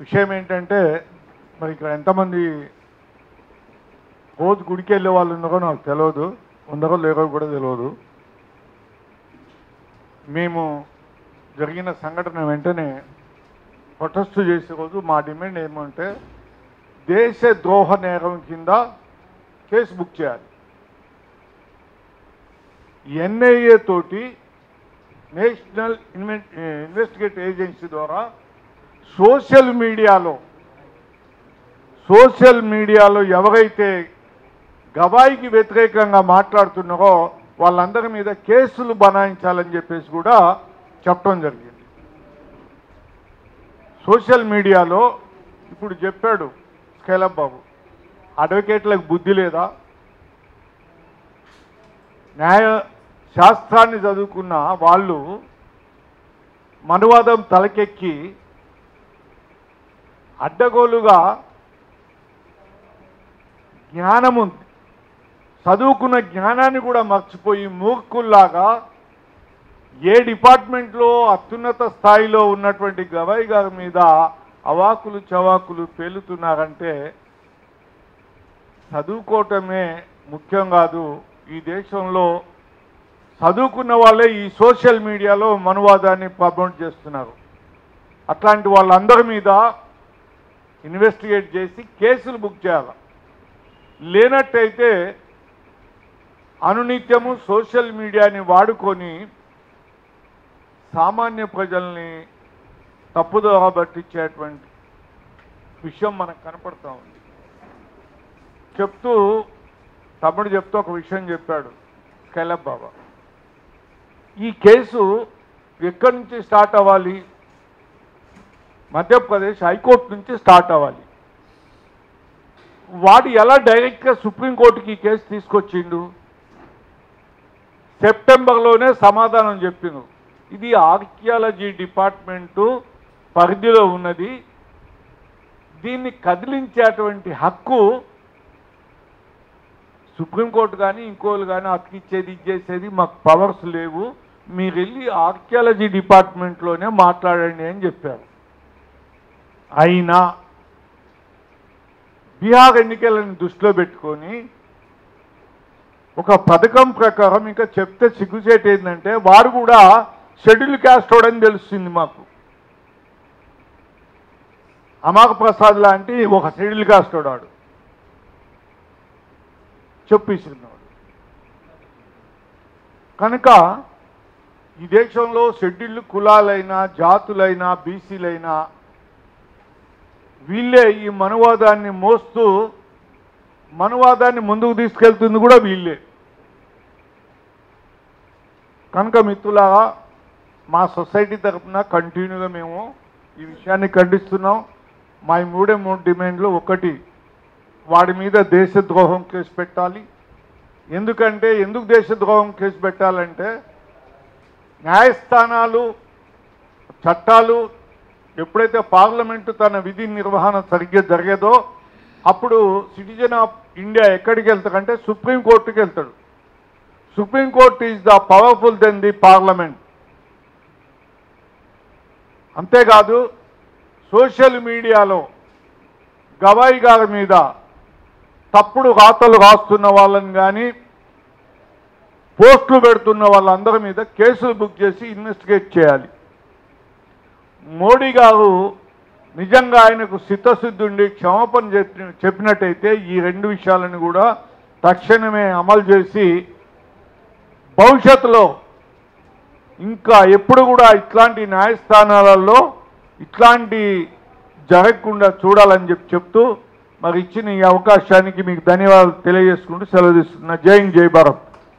విషయం ఏంటంటే మరి ఇక్కడ ఎంతమంది రోజు గుడికి వెళ్ళే వాళ్ళు ఉన్నారో నాకు తెలియదు, ఉన్నారో లేరో కూడా తెలియదు. మేము జరిగిన సంఘటన వెంటనే ప్రొటెస్ట్ చేసే రోజు మా డిమాండ్ ఏమంటే దేశ ద్రోహ నేరం కింద కేసు బుక్ చేయాలి. ఎన్ఐఏ తోటి నేషనల్ ఇన్వెస్టిగేట్ ఏజెన్సీ ద్వారా సోషల్ మీడియాలో ఎవరైతే గవాయికి వ్యతిరేకంగా మాట్లాడుతున్నారో వాళ్ళందరి మీద కేసులు బనాయించాలని చెప్పేసి కూడా చెప్పడం జరిగింది. సోషల్ మీడియాలో ఇప్పుడు చెప్పాడు స్కేలప్ బాబు, అడ్వకేట్లకు బుద్ధి లేదా? న్యాయ శాస్త్రాన్ని చదువుకున్న వాళ్ళు మనువాదం తలకెక్కి అడ్డగోలుగా జ్ఞానము చదువుకున్న జ్ఞానాన్ని కూడా మర్చిపోయి మూర్ఖుల్లాగా ఏ డిపార్ట్మెంట్లో అత్యున్నత స్థాయిలో ఉన్నటువంటి గవాయి గారి మీద అవాకులు చవాకులు పేలుతున్నారంటే చదువుకోవటమే ముఖ్యం కాదు. ఈ దేశంలో చదువుకున్న వాళ్ళే ఈ సోషల్ మీడియాలో మనువాదాన్ని ప్రమోట్ చేస్తున్నారు. అట్లాంటి వాళ్ళందరి మీద ఇన్వెస్టిగేట్ చేసి కేసులు బుక్ చేయాలి. లేనట్టయితే అనునిత్యము సోషల్ మీడియాని వాడుకొని సామాన్య ప్రజల్ని తప్పుదోవ పట్టించేటువంటి విషయం మనకు కనపడతా ఉంది. తమ్ముడు చెప్తూ ఒక విషయం చెప్పాడు స్కేలప్ బాబా. ఈ కేసు ఎక్కడి నుంచి స్టార్ట్ అవ్వాలి? మధ్యప్రదేశ్ హైకోర్టు నుంచి స్టార్ట్ అవ్వాలి. వాడు ఎలా డైరెక్ట్గా సుప్రీంకోర్టుకి ఈ కేసు తీసుకొచ్చిండు? సెప్టెంబర్లోనే సమాధానం చెప్పిండు. ఇది ఆర్కియాలజీ డిపార్ట్మెంటు పరిధిలో ఉన్నది, దీన్ని కదిలించేటువంటి హక్కు సుప్రీంకోర్టు కానీ ఇంకోళ్ళు కానీ అతికిచ్చేది ఇచ్చేసేది మాకు పవర్స్ లేవు, మీరు వెళ్ళి ఆర్కియాలజీ డిపార్ట్మెంట్లోనే మాట్లాడండి అని చెప్పారు. అయినా బీహార్ ఎన్నికలను దృష్టిలో పెట్టుకొని ఒక పథకం ప్రకారం ఇంకా చెప్తే సిగ్గుచేటు ఏంటంటే వాడు కూడా షెడ్యూల్ క్యాస్ట్ వాడని తెలుస్తుంది మాకు. అమాక్ ప్రసాద్ లాంటి ఒక షెడ్యూల్ క్యాస్ట్ వాడు చెప్పేసినాడు. కనుక ఈ దేశంలో షెడ్యూల్ కులాలైనా జాతులైనా బీసీలైనా వీళ్ళే ఈ మనువాదాన్ని మోస్తూ మనువాదాన్ని ముందుకు తీసుకెళ్తుంది కూడా వీళ్ళే. కనుక మిత్రులారా, మా సొసైటీ తరఫున కంటిన్యూగా మేము ఈ విషయాన్ని ఖండిస్తున్నాం. మా మూడే డిమాండ్లు: ఒకటి, వాడి మీద దేశద్రోహం కేసు పెట్టాలి. ఎందుకు దేశద్రోహం కేసు పెట్టాలంటే న్యాయస్థానాలు చట్టాలు ఎప్పుడైతే పార్లమెంటు తన విధి నిర్వహణ సరిగ్గా జరగదో అప్పుడు సిటిజన్ ఆఫ్ ఇండియా ఎక్కడికి వెళ్తాడంటే సుప్రీంకోర్టుకి వెళ్తాడు. Supreme court is the powerful then the parliament. అంతేకాదు సోషల్ మీడియాలో గవాయి గారి మీద తప్పుడు రాతలు రాస్తున్న వాళ్ళని కానీ పోస్టులు పెడుతున్న వాళ్ళందరి మీద కేసులు బుక్ చేసి ఇన్వెస్టిగేట్ చేయాలి. మోడీ గారు నిజంగా ఆయనకు చిత్తశుద్ధి ఉండి క్షమాపణ చెప్పినట్టయితే ఈ రెండు విషయాలను కూడా తక్షణమే అమలు చేసి భవిష్యత్తులో ఇంకా ఎప్పుడు కూడా ఇట్లాంటి న్యాయస్థానాలలో ఇట్లాంటి జరగకుండా చూడాలని చెప్తూ మరి ఇచ్చిన ఈ అవకాశానికి మీకు ధన్యవాదాలు తెలియజేసుకుంటూ సెలవు తీసుకున్నా. జై హింద్, జై భారత్.